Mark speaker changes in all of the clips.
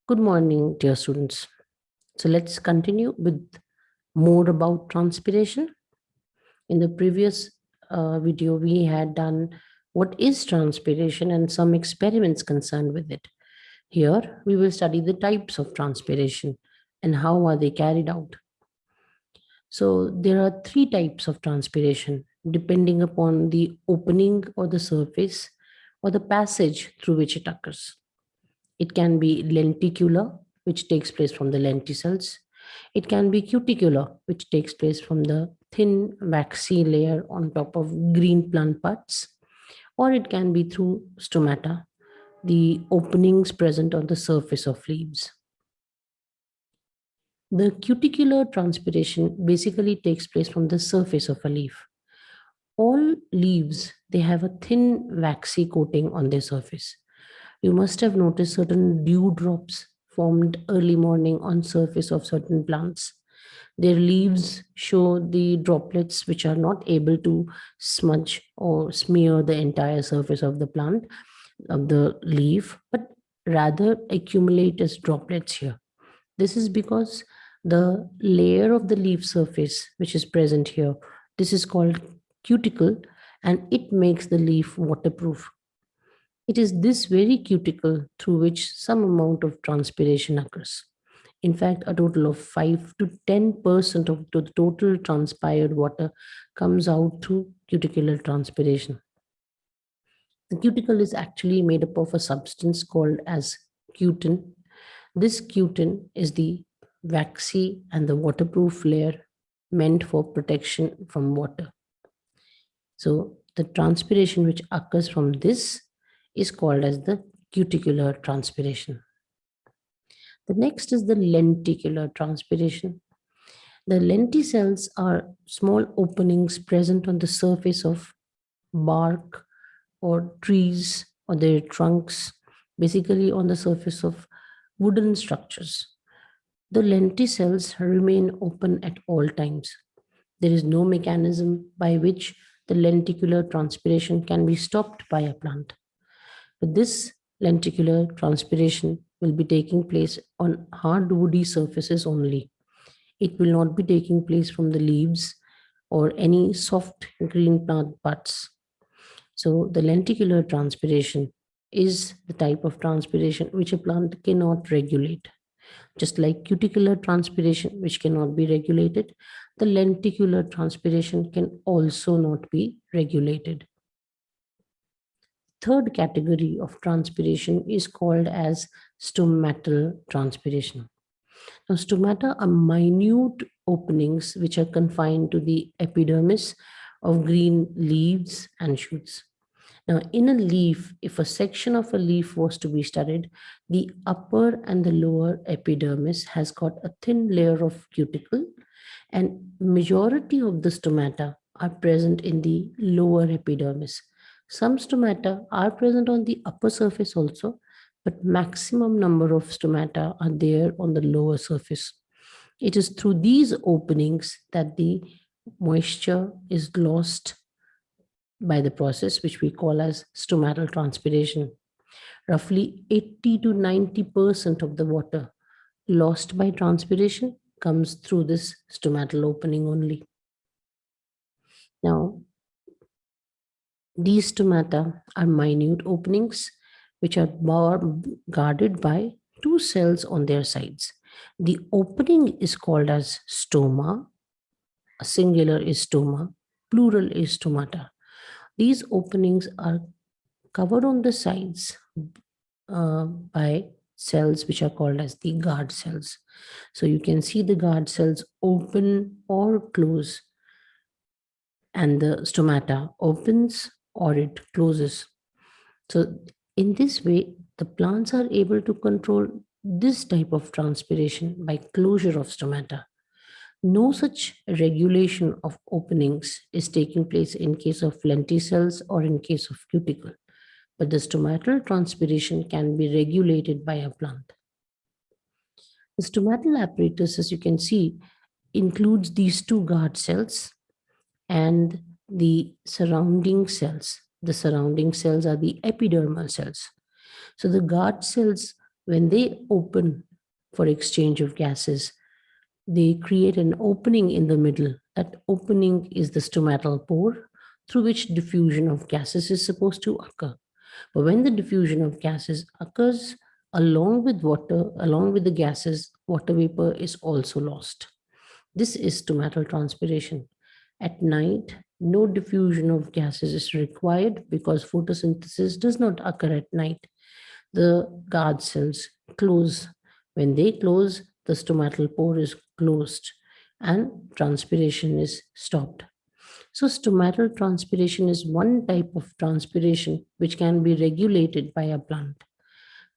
Speaker 1: Good morning, dear students. So let's continue with more about transpiration. In the previous video, we had done what is transpiration and some experiments concerned with it. Here, we will study the types of transpiration and how are they carried out. So there are three types of transpiration depending upon the opening or the surface or the passage through which it occurs. It can be lenticular, which takes place from the lenticels. It can be cuticular, which takes place from the thin waxy layer on top of green plant parts. Or it can be through stomata, the openings present on the surface of leaves. The cuticular transpiration basically takes place from the surface of a leaf. All leaves, they have a thin waxy coating on their surface. You must have noticed certain dewdrops formed early morning on surface of certain plants. Their leaves show the droplets which are not able to smudge or smear the entire surface of the plant, of the leaf, but rather accumulate as droplets here. This is because the layer of the leaf surface which is present here, this is called cuticle, and it makes the leaf waterproof. It is this very cuticle through which some amount of transpiration occurs. In fact, a total of 5 to 10% of the total transpired water comes out through cuticular transpiration. The cuticle is actually made up of a substance called as cutin. This cutin is the waxy and the waterproof layer meant for protection from water. So the transpiration which occurs from this is called as the cuticular transpiration. The next is the lenticular transpiration. The lenticels are small openings present on the surface of bark or trees or their trunks, basically on the surface of wooden structures. The lenticels remain open at all times. There is no mechanism by which the lenticular transpiration can be stopped by a plant. But this lenticular transpiration will be taking place on hard woody surfaces only. It will not be taking place from the leaves or any soft green plant parts. So the lenticular transpiration is the type of transpiration which a plant cannot regulate. Just like cuticular transpiration, which cannot be regulated, the lenticular transpiration can also not be regulated. Third category of transpiration is called as stomatal transpiration. Now, stomata are minute openings which are confined to the epidermis of green leaves and shoots. Now, in a leaf, if a section of a leaf was to be studied, the upper and the lower epidermis has got a thin layer of cuticle, and majority of the stomata are present in the lower epidermis. Some stomata are present on the upper surface also, but maximum number of stomata are there on the lower surface. It is through these openings that the moisture is lost by the process which we call as stomatal transpiration. Roughly 80 to 90% of the water lost by transpiration comes through this stomatal opening only. Now, these stomata are minute openings which are guarded by two cells on their sides. The opening is called as stoma, a singular is stoma, plural is stomata. These openings are covered on the sides by cells which are called as the guard cells. So you can see the guard cells open or close, and the stomata opens or it closes. So in this way, the plants are able to control this type of transpiration by closure of stomata. No such regulation of openings is taking place in case of lenticels or in case of cuticle, but the stomatal transpiration can be regulated by a plant. The stomatal apparatus, as you can see, includes these two guard cells and the surrounding cells. The surrounding cells are the epidermal cells. So the guard cells When they open for exchange of gases, they create an opening in the middle. That opening is the stomatal pore through which diffusion of gases is supposed to occur. But when the diffusion of gases occurs along with water, along with the gases, water vapor is also lost. This is stomatal transpiration. At night, no diffusion of gases is required because photosynthesis does not occur at night. The guard cells close. When they close, the stomatal pore is closed and transpiration is stopped. So, stomatal transpiration is one type of transpiration which can be regulated by a plant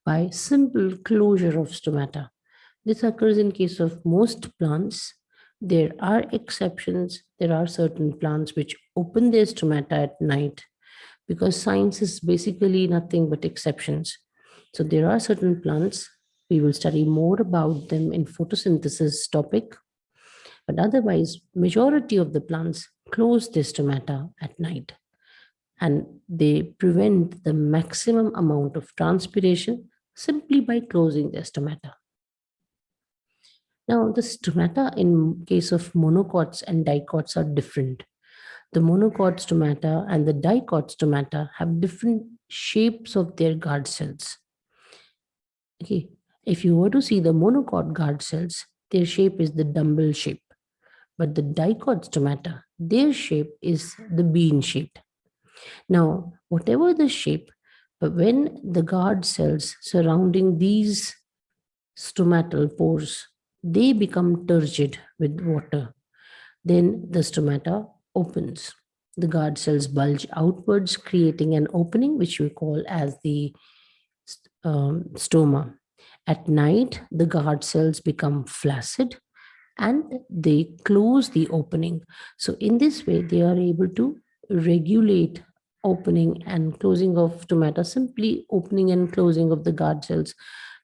Speaker 1: by simple closure of stomata. This occurs in case of most plants. There are exceptions. There are certain plants which open their stomata at night because science is basically nothing but exceptions. So there are certain plants, we will study more about them in photosynthesis topic, but otherwise majority of the plants close their stomata at night and they prevent the maximum amount of transpiration simply by closing their stomata. Now, the stomata in case of monocots and dicots are different. The monocot stomata and the dicot stomata have different shapes of their guard cells. Okay, if you were to see the monocot guard cells, their shape is the dumbbell shape, but the dicot stomata, their shape is the bean shape. Now, whatever the shape, but when the guard cells surrounding these stomatal pores, they become turgid with water. Then the stomata opens. The guard cells bulge outwards, creating an opening, which we call as the stoma. At night, the guard cells become flaccid and they close the opening. So, in this way, they are able to regulate opening and closing of stomata, simply opening and closing of the guard cells.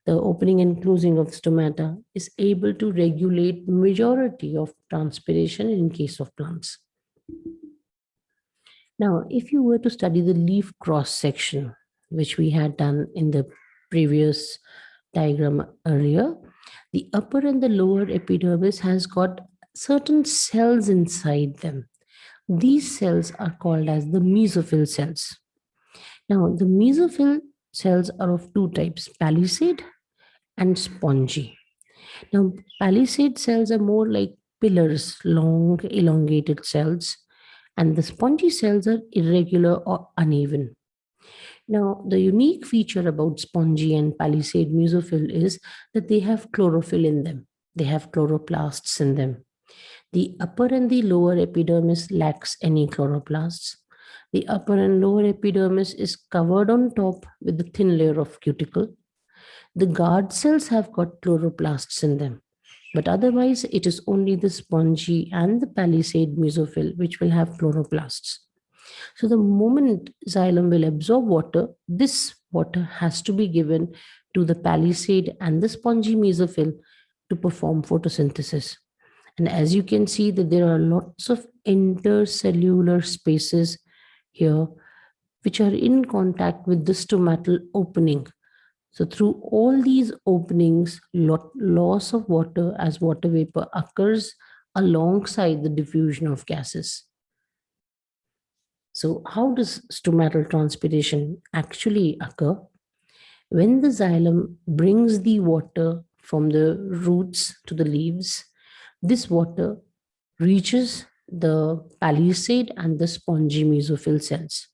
Speaker 1: The opening and closing of stomata is able to regulate majority of transpiration in case of plants. Now, if you were to study the leaf cross section, which we had done in the previous diagram earlier, the upper and the lower epidermis has got certain cells inside them. These cells are called as the mesophyll cells. Now, the mesophyll cells are of two types, palisade and spongy. Now, palisade cells are more like pillars, long, elongated cells, and the spongy cells are irregular or uneven. Now, the unique feature about spongy and palisade mesophyll is that they have chlorophyll in them. They have chloroplasts in them. The upper and the lower epidermis lacks any chloroplasts. The upper and lower epidermis is covered on top with a thin layer of cuticle. The guard cells have got chloroplasts in them, but otherwise it is only the spongy and the palisade mesophyll which will have chloroplasts. So the moment xylem will absorb water, this water has to be given to the palisade and the spongy mesophyll to perform photosynthesis. And as you can see that there are lots of intercellular spaces here which are in contact with the stomatal opening. So through all these openings, loss of water as water vapor occurs alongside the diffusion of gases. So how does stomatal transpiration actually occur? When the xylem brings the water from the roots to the leaves, this water reaches the palisade and the spongy mesophyll cells.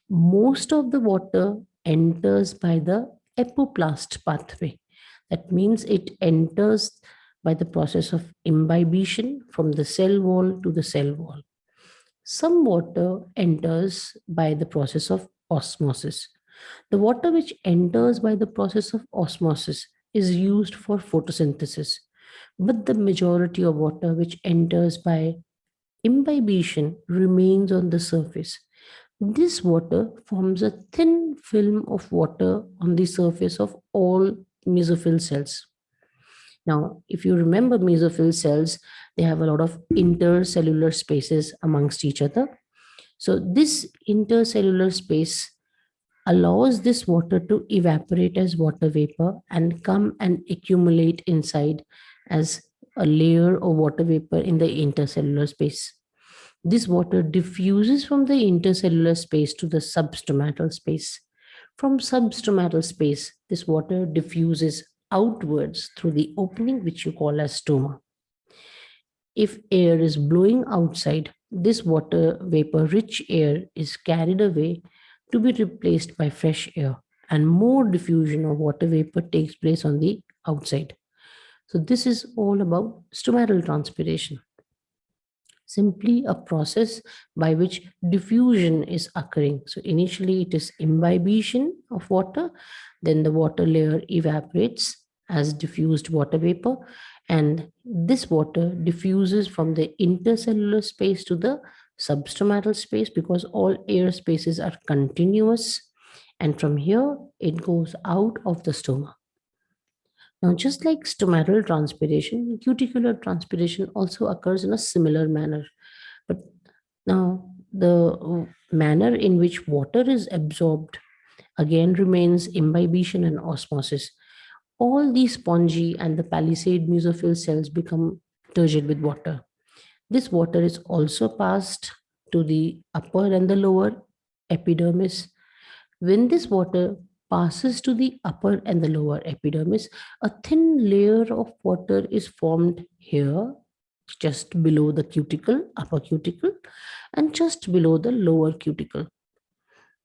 Speaker 1: Most of the water enters by the apoplast pathway. That means it enters by the process of imbibition from the cell wall to the cell wall. Some water enters by the process of osmosis. The water which enters by the process of osmosis is used for photosynthesis, but the majority of water which enters by imbibition remains on the surface. This water forms a thin film of water on the surface of all mesophyll cells. Now, if you remember mesophyll cells, they have a lot of intercellular spaces amongst each other. So this intercellular space allows this water to evaporate as water vapor and come and accumulate inside as a layer of water vapor in the intercellular space. This water diffuses from the intercellular space to the substomatal space. From substomatal space, this water diffuses outwards through the opening which you call as stoma. If air is blowing outside, this water vapor rich air is carried away to be replaced by fresh air, and more diffusion of water vapor takes place on the outside. So, this is all about stomatal transpiration, simply a process by which diffusion is occurring. So initially it is imbibition of water, then the water layer evaporates as diffused water vapor, and this water diffuses from the intercellular space to the substomatal space because all air spaces are continuous, and from here it goes out of the stoma. Now, just like stomatal transpiration, cuticular transpiration also occurs in a similar manner. But now, the manner in which water is absorbed again remains imbibition and osmosis. All the spongy and the palisade mesophyll cells become turgid with water. This water is also passed to the upper and the lower epidermis. When this water passes to the upper and the lower epidermis, a thin layer of water is formed here, just below the cuticle, upper cuticle, and just below the lower cuticle.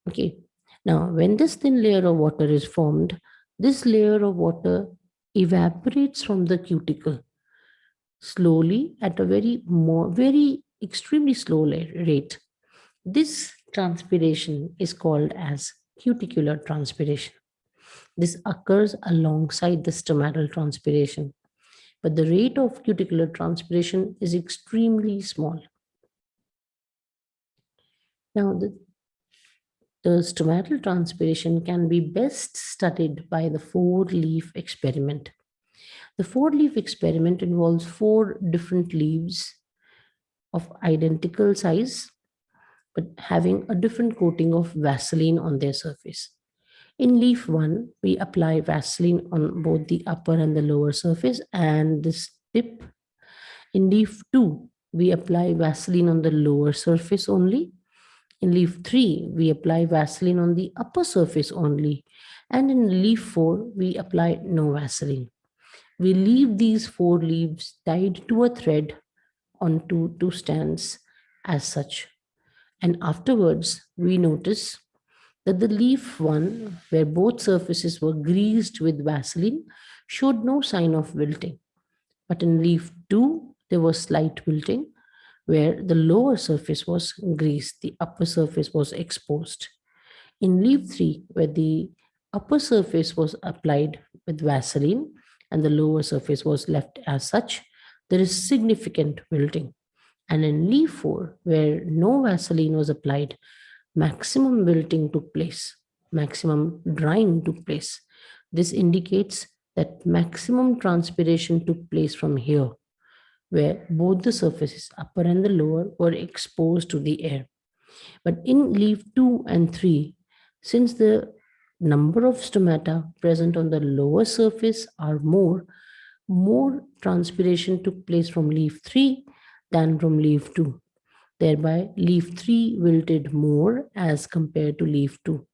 Speaker 1: Okay. Now, when this thin layer of water is formed, this layer of water evaporates from the cuticle slowly at a very extremely slow rate. This transpiration is called as cuticular transpiration. This occurs alongside the stomatal transpiration, but the rate of cuticular transpiration is extremely small. Now, the stomatal transpiration can be best studied by the four-leaf experiment. The four-leaf experiment involves four different leaves of identical size but having a different coating of Vaseline on their surface. In leaf 1, we apply Vaseline on both the upper and the lower surface and this tip. In leaf 2, we apply Vaseline on the lower surface only. In leaf 3, we apply Vaseline on the upper surface only. And in leaf 4, we apply no Vaseline. We leave these four leaves tied to a thread on two stands as such. And afterwards, we notice that the leaf 1, where both surfaces were greased with Vaseline, showed no sign of wilting. But in leaf 2, there was slight wilting, where the lower surface was greased, the upper surface was exposed. In leaf 3, where the upper surface was applied with Vaseline and the lower surface was left as such, there is significant wilting. And in leaf 4, where no Vaseline was applied, maximum wilting took place, maximum drying took place. This indicates that maximum transpiration took place from here, where both the surfaces, upper and the lower, were exposed to the air. But in leaf 2 and 3, since the number of stomata present on the lower surface are more transpiration took place from leaf 3 than from leaf 2. Thereby, leaf 3 wilted more as compared to leaf 2.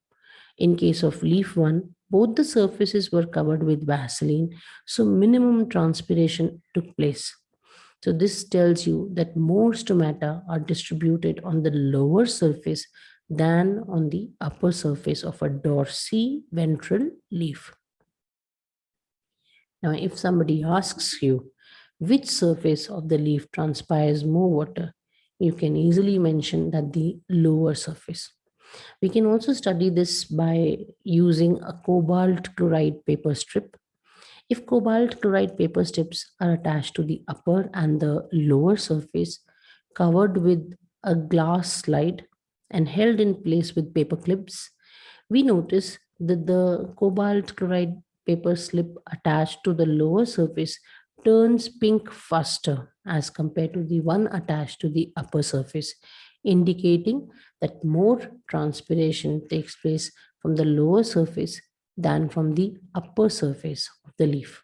Speaker 1: In case of leaf 1, both the surfaces were covered with Vaseline, so minimum transpiration took place. So this tells you that more stomata are distributed on the lower surface than on the upper surface of a dorsiventral leaf. Now, if somebody asks you which surface of the leaf transpires more water, you can easily mention that the lower surface. We can also study this by using a cobalt chloride paper strip. If cobalt chloride paper strips are attached to the upper and the lower surface, covered with a glass slide and held in place with paper clips, we notice that the cobalt chloride paper slip attached to the lower surface turns pink faster as compared to the one attached to the upper surface, indicating that more transpiration takes place from the lower surface than from the upper surface of the leaf.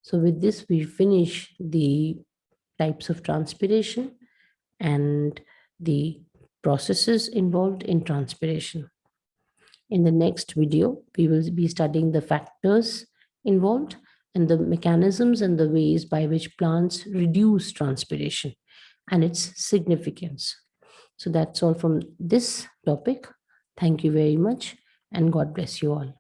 Speaker 1: So with this, we finish the types of transpiration and the processes involved in transpiration. In the next video, we will be studying the factors involved and the mechanisms and the ways by which plants reduce transpiration and its significance. So that's all from this topic. Thank you very much and God bless you all.